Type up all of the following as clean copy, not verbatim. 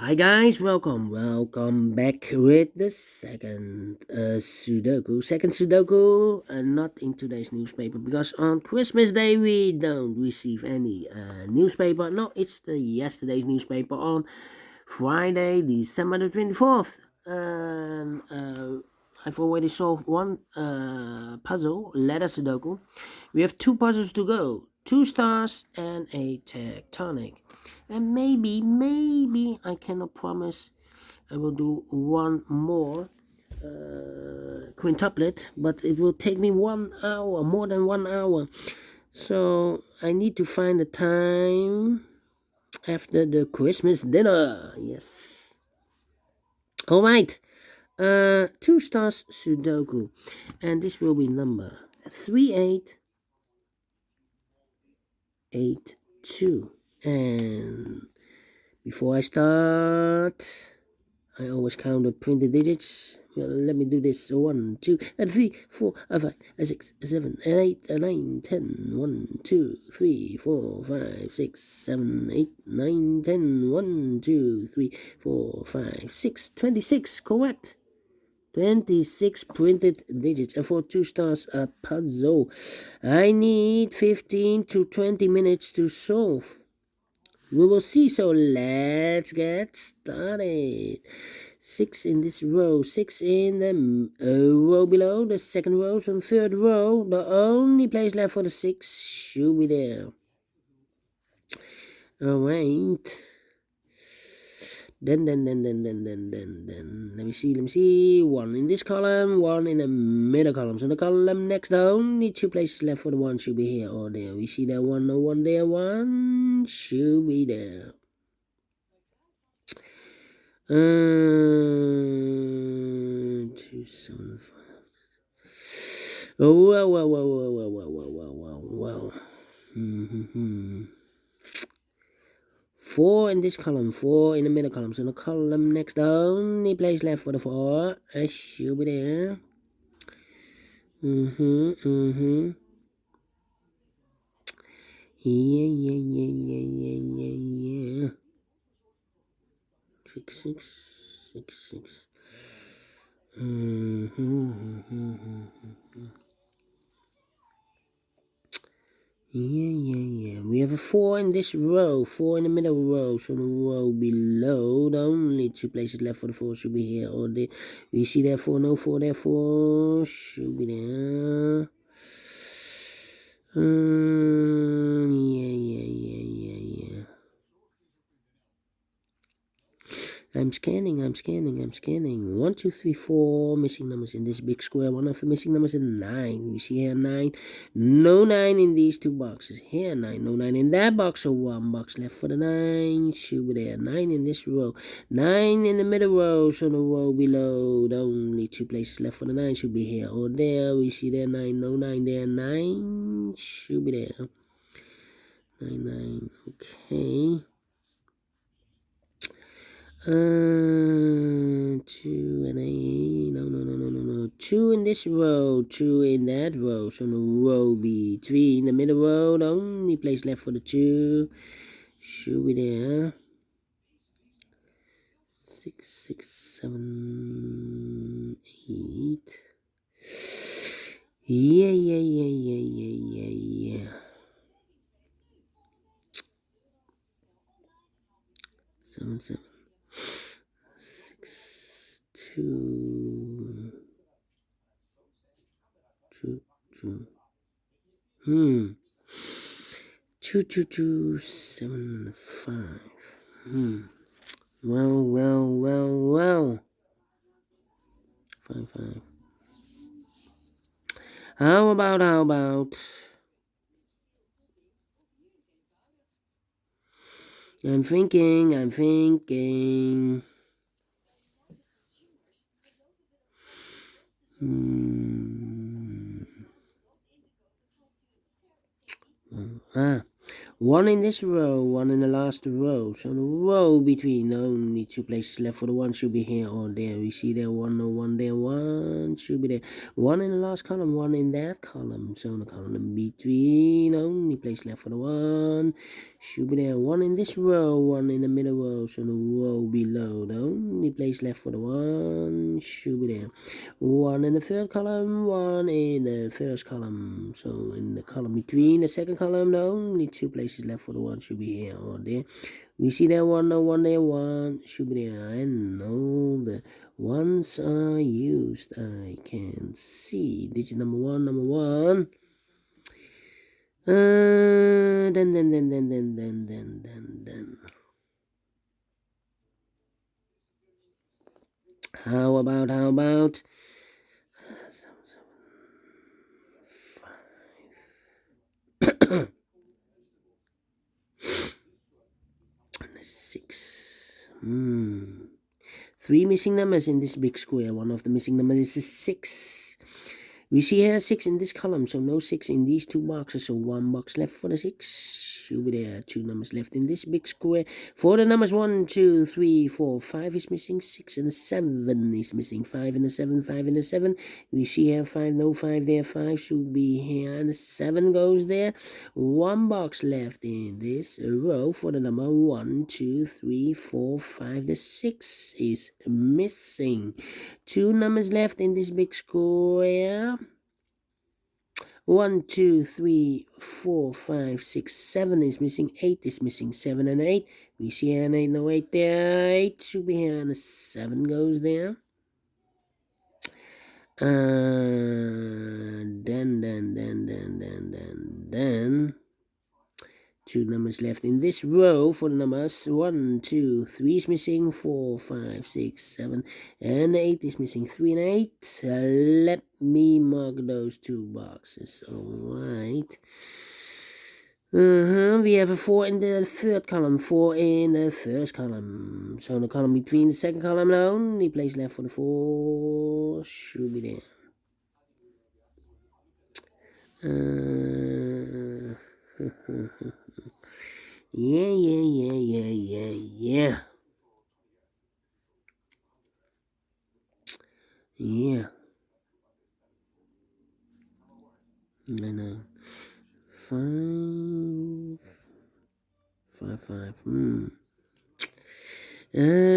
Hi guys, welcome back with the second Sudoku, not in today's newspaper because on Christmas Day we don't receive any newspaper. No, it's the yesterday's newspaper on Friday, December the 24th, and I've already solved one puzzle, letter Sudoku. We have two puzzles to go: two stars and a tectonic. And maybe I cannot promise I will do one more quintuplet, but it will take me 1 hour, more than 1 hour. So I need to find a time after the Christmas dinner. Yes. All right. Two stars Sudoku, and this will be number 3882. And before I start, I always count the printed digits. Well, let me do this. 1, 2, and 3, 4, 5, 6, 7, 8, 9, 10. 1, 2, 3, 4, 5, 6, 7, 8, 9, 10. 1, 2, 3, 4, 5, 6. 26, correct. 26 printed digits. And for two stars a puzzle, I need 15 to 20 minutes to solve. We will see, so let's get started. 6 in this row, 6 in the row below, the second row, so third row. The only place left for the 6 should be there. Alright. Then. Let me see. 1 in this column, 1 in the middle column. So the column next down, only 2 places left for the 1 should be here or there. We see that 1, no 1 there, 1 should be there. 2, 7, 5. Oh, well. 4 in this column, 4 in the middle column. So the column next, the only place left for the 4 should be there. Yeah. 6. Yeah. We have a 4 in this row, 4 in the middle row. So the row below, the only 2 places left for the 4 should be here or there. We see there 4, no 4 there, 4 should be there. Yeah. I'm scanning. 1, 2, 3, 4 missing numbers in this big square. One of the missing numbers is 9. We see here 9. No 9 in these 2 boxes. Here 9. No 9 in that box. So 1 box left for the 9. Should be there. 9 in this row. 9 in the middle row. So the row below. The only 2 places left for the 9 should be here or there. We see there 9. No 9 there. 9 should be there. 9. Okay. 2 and 8. No. 2 in this row, 2 in that row. So the row be 3 in the middle row. The only place left for the 2 should be there. 6, 7, 8. Yeah. 7, 6, 2. 2, 7, 5. Well. 5. How about? I'm thinking. One in this row, 1 in the last row. So the row between, only 2 places left for the 1 should be here or there. We see there 1, no 1 there, 1 should be there. 1 in the last column, 1 in that column. So the column between, only place left for the 1 Should be there. One in this row, one in the middle row, so the row below. The only place left for the one should be there. One in the third column, one in the first column. So in the column between the second column, the only two places left for the one should be here or there. We see there one, no one there, one should be there, and all the ones are used. I can see digit number one, number one. Then. How about? Six. Three missing numbers in this big square. One of the missing numbers is 6. We see here 6 in this column, so no 6 in these two boxes, so one box left for the 6. Should be there. 2 numbers left in this big square. For the numbers 1, 2, 3, 4, 5 is missing, 6 and 7 is missing, 5 and 7, 5 and 7. We see here 5, no 5 there, 5 should be here, and 7 goes there. One box left in this row for the number 1, 2, 3, 4, 5. The 6 is missing. 2 numbers left in this big square. 1, 2, 3, 4, 5, 6, 7 is missing, 8 is missing, 7 and 8. We see an 8, no 8 there. 8 should be here, and a 7 goes there. Then 2 numbers left in this row for the numbers 1, 2, 3 is missing, 4, 5, 6, 7, and 8 is missing, 3 and 8. Let me mark those 2 boxes. Alright. We have a 4 in the third column, 4 in the first column. So in the column between the second column, the only place left for the 4 should be there. Yeah. I know. 5.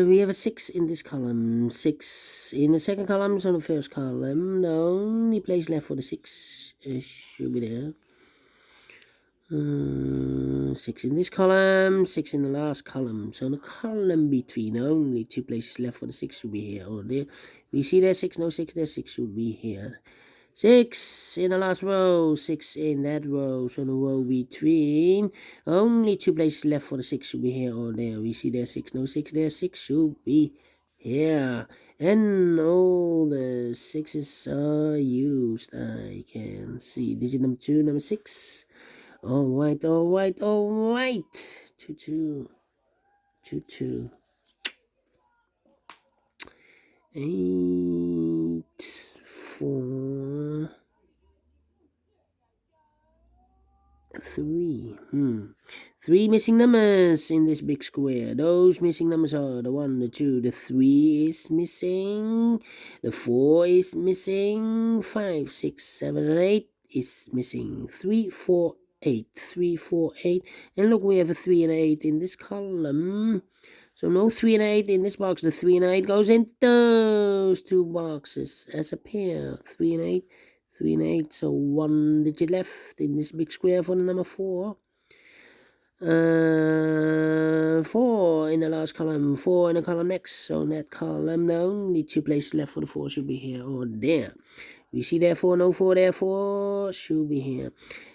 We have a 6 in this column, 6 in the second column, so the first column. The only place left for the 6 should be there. 6 in this column, 6 in the last column. So in the column between, only 2 places left for the 6 should be here or there. We see there 6, no 6 there, 6 should be here. 6 in the last row, 6 in that row, so the row between, only 2 places left for the 6 should be here or there. We see there 6, no 6 there, 6 should be here. And all the 6's are used. I can see digit number 2, number 6. Alright. 2, 8, 4, 3. 3 missing numbers in this big square. Those missing numbers are the 1, the 2, the 3 is missing, the 4 is missing, 5, 6, 7, and 8 is missing. 3, 4, 8. 3, 4, 8. And look, we have a 3 and 8 in this column. So no 3 and 8 in this box. The 3 and 8 goes in those 2 boxes as a pair. 3 and 8. 3 and 8. So 1 digit left in this big square for the number 4. 4 in the last column. 4 in the column next. So in that column, the only 2 places left for the 4 should be here or there. We see therefore no 4, therefore should be here.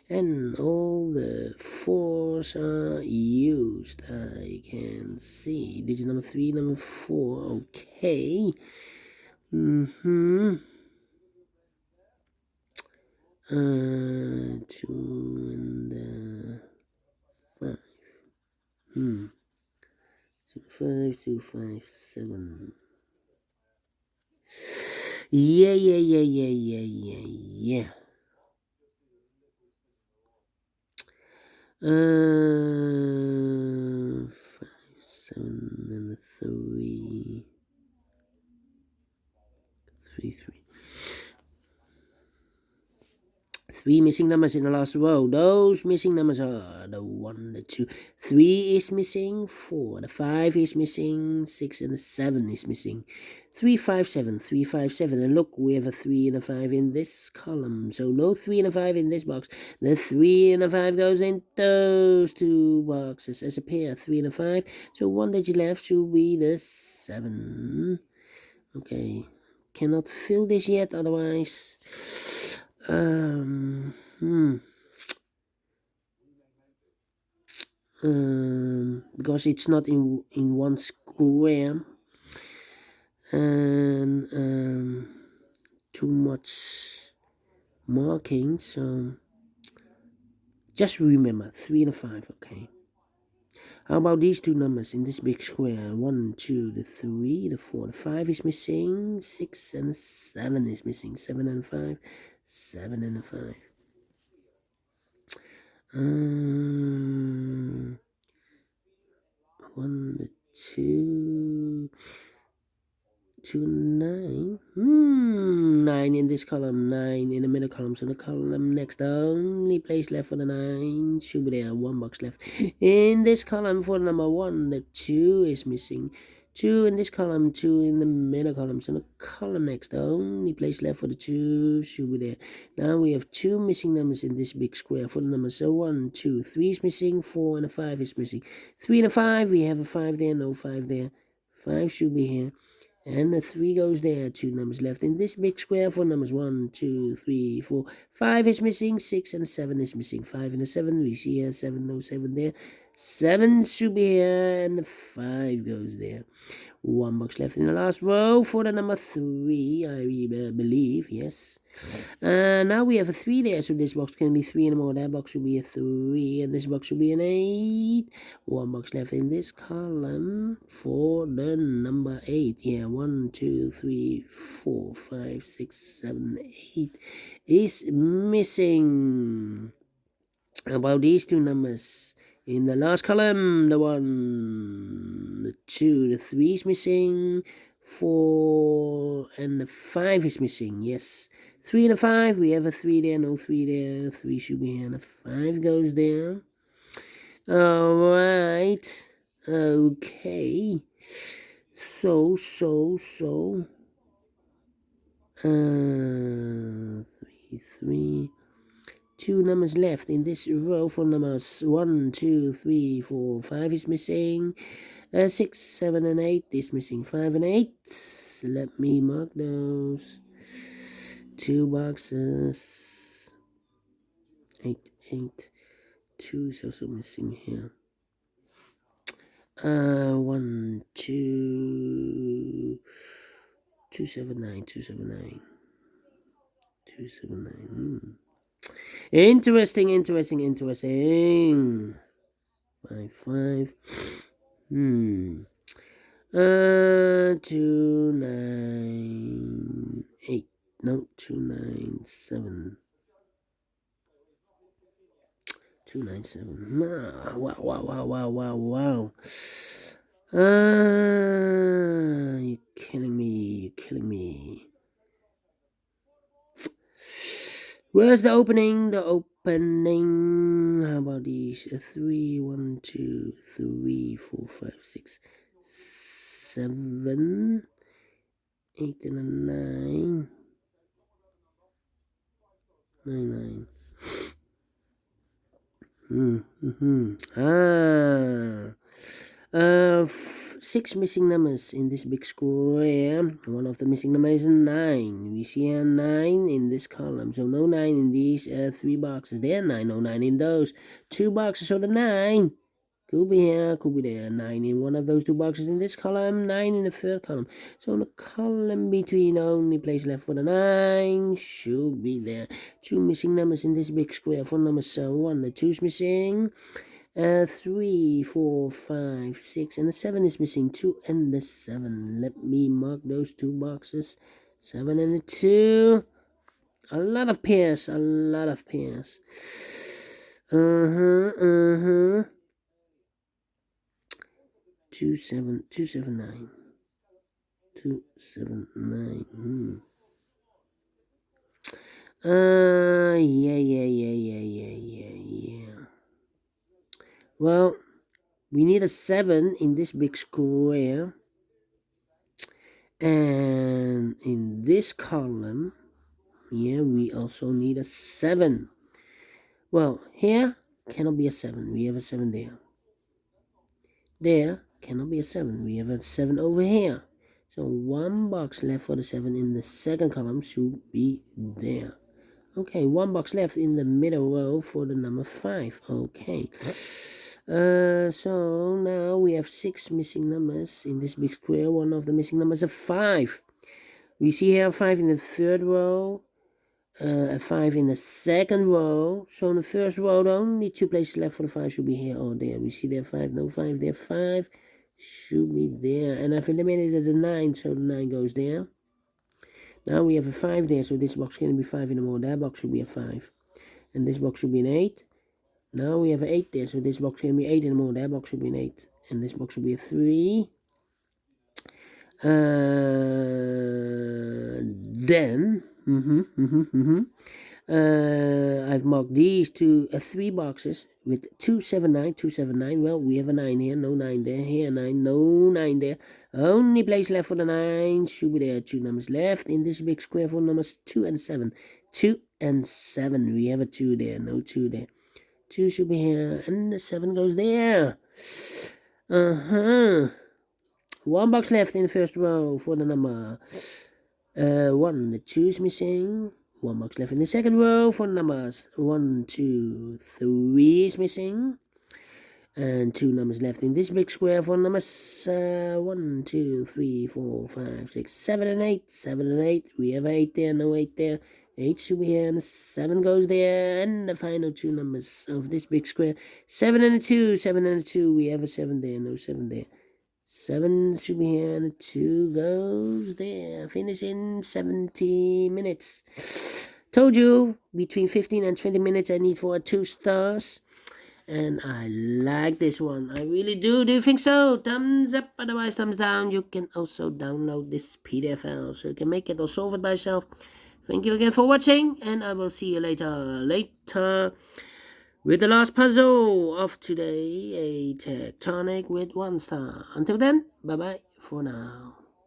And all the 4's are used. I can see digit number 3, number 4. Okay. 2 and 5. 2, 5, 2, 5, 7. Yeah. 5, 7, and 3. 3. Three missing numbers in the last row. Those missing numbers are the 1, the 2, 3 is missing, 4, the 5 is missing, 6 and the 7 is missing. 3, 5, 7, 3, 5, 7. And look, we have a 3 and a 5 in this column. So no 3 and a 5 in this box. The 3 and a 5 goes in those two boxes as a pair. 3 and a 5. So one digit left should be the 7. Okay. Cannot fill this yet, otherwise. Because it's not in one square, and too much marking, so just remember 3 and a 5. Okay, how about these two numbers in this big square? 1, 2, the 3, the 4, the 5 is missing, 6 and 7 is missing, 7 and 5, 7 and 5. 1, 2, 9. 9 in this column, 9 in the middle column. So the column next, the only place left for the 9 should be there. 1 box left in this column for number 1. The 2 is missing. 2 in this column, 2 in the middle column. So the column next, the only place left for the 2 should be there. Now we have 2 missing numbers in this big square for the numbers. So 1, 2, 3 is missing, 4 and a 5 is missing. 3 and a 5, we have a 5 there, no 5 there. 5 should be here. And the 3 goes there. 2 numbers left in this big square for numbers 1, 2, 3, 4. 5 is missing. 6 and 7 is missing. 5 and a 7. We see here 7, no 7 there. 7 should be here. And the 5 goes there. 1 box left in the last row for the number 3, I believe. Yes. Now we have a 3 there. So this box can be 3 and more. That box should be a 3. And this box should be an 8. 1 box left in this column for the number 8. Yeah, 1, 2, 3, 4, 5, 6, 7, 8 is missing. About these two numbers in the last column, the 1, the 2, the 3 is missing, 4 and the 5 is missing. Yes, 3 and a 5, we have a 3 there, no 3 there. 3 should be here and the 5 goes there. Alright, okay, so 3, 2 numbers left in this row for numbers 1, 2, 3, 4, 5 is missing. 6, 7, and 8 is missing. 5 and 8. Let me mark those. 2 boxes. 8, 8. 2 is also missing here. 1, 2, 279, 279. 279. Interesting. 5, 5. 298. No, 297. 297. Wow. You're killing me. Where's the opening? How about these? 3, 1, 2, 3, 4, 5, 6, 7, 8 and a 9. 9. 6 missing numbers in this big square. One of the missing numbers is 9. We see a 9 in this column. So no 9 in these 3 boxes. There 9, no 9 in those 2 boxes. So the 9 could be here, could be there. 9 in one of those 2 boxes in this column. 9 in the third column. So in the column between, the only place left for the 9 should be there. 2 missing numbers in this big square. For number 1, the 2 is missing. 3, 4, 5, 6, and the 7 is missing. 2 and the 7. Let me mark those 2 boxes. 7 and the 2. A lot of pairs. 279. 279. Yeah. Well, we need a 7 in this big square. And in this column, yeah, we also need a 7. Well, here cannot be a 7. We have a 7 there. There cannot be a 7. We have a 7 over here. So one box left for the 7 in the second column should be there. Okay, one box left in the middle row for the number 5. Okay. So now we have 6 missing numbers in this big square. One of the missing numbers is 5. We see here 5 in the third row, a 5 in the second row. So in the first row, the only 2 places left for the 5 should be here or there. We see there 5, no 5 there, 5 should be there. And I've eliminated the 9, so the 9 goes there. Now we have a 5 there, so this box can be 5 anymore. That box should be a 5. And this box should be an 8. Now we have an 8 there, so this box can be 8 anymore. That box should be an 8. And this box should be a 3. Then I've marked these 3 boxes with 279. Well, we have a 9 here, no 9 there. Here 9, no 9 there. Only place left for the 9 should be there. 2 numbers left in this big square for numbers 2 and 7. 2 and 7. We have a 2 there, no 2 there. 2 should be here, and the 7 goes there. One box left in the first row for the number 1. The 2 is missing. One box left in the second row for the numbers 1, 2, 3 is missing. And 2 numbers left in this big square for numbers 1, 2, 3, 4, 5, 6, 7, and 8. 7 and 8. We have 8 there, no 8 there. 8 should be here, and the 7 goes there. And the final 2 numbers of this big square 7 and a 2. 7 and a 2. We have a 7 there, no 7 there. 7 should be here, and 2 goes there. Finish in 70 minutes. Told you, between 15 and 20 minutes I need for 2 stars. And I like this one. I really do. Do you think so? Thumbs up, otherwise thumbs down. You can also download this PDF file so you can make it or solve it by yourself. Thank you again for watching, and I will see you later. With the last puzzle of today, a tectonic with 1 star. Until then, bye-bye for now.